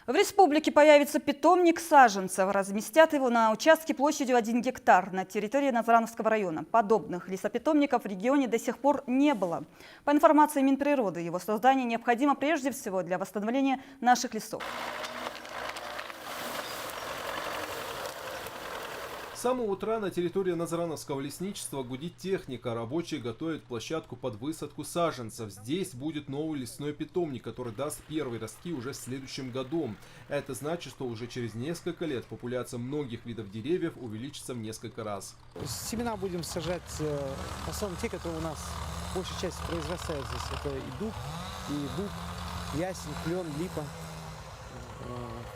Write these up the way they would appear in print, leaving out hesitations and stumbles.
В республике появится питомник саженцев. Разместят его на участке площадью 1 гектар на территории Назрановского района. Подобных лесопитомников в регионе до сих пор не было. По информации Минприроды, его создание необходимо прежде всего для восстановления наших лесов. С самого утра на территории Назрановского лесничества гудит техника. Рабочие готовят площадку под высадку саженцев. Здесь будет новый лесной питомник, который даст первые ростки уже в следующем году. Это значит, что уже через несколько лет популяция многих видов деревьев увеличится в несколько раз. Семена будем сажать, в основном те, которые у нас большей частью произрастают здесь. Это и дуб, и бук, ясень, клен, липа.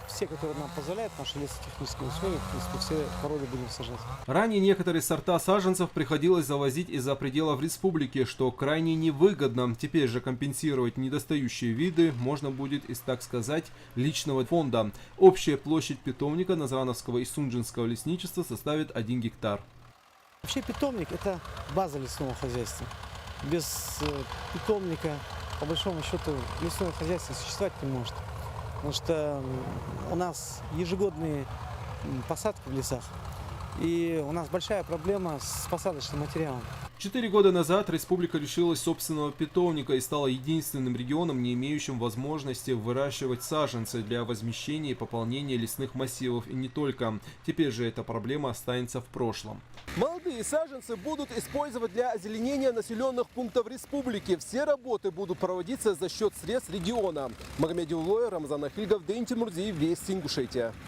Все, которые нам позволяют, наши лесотехнические условия, в принципе, все породы будем сажать. Ранее некоторые сорта саженцев приходилось завозить из-за пределов республики, что крайне невыгодно. Теперь же компенсировать недостающие виды можно будет из, так сказать, личного фонда. Общая площадь питомника Назрановского и Сунжинского лесничества составит 1 гектар. Вообще питомник – это база лесного хозяйства. Без питомника, по большому счету, лесное хозяйство существовать не может. Потому что у нас ежегодные посадки в лесах, и у нас большая проблема с посадочным материалом. 4 года назад республика лишилась собственного питомника и стала единственным регионом, не имеющим возможности выращивать саженцы для возмещения и пополнения лесных массивов, и не только. Теперь же эта проблема останется в прошлом. Молодые саженцы будут использовать для озеленения населенных пунктов республики. Все работы будут проводиться за счет средств региона. Магомедиуллой, Рамзан Ахильгов, Дэн Тимурзиев, Вести, Ингушетия.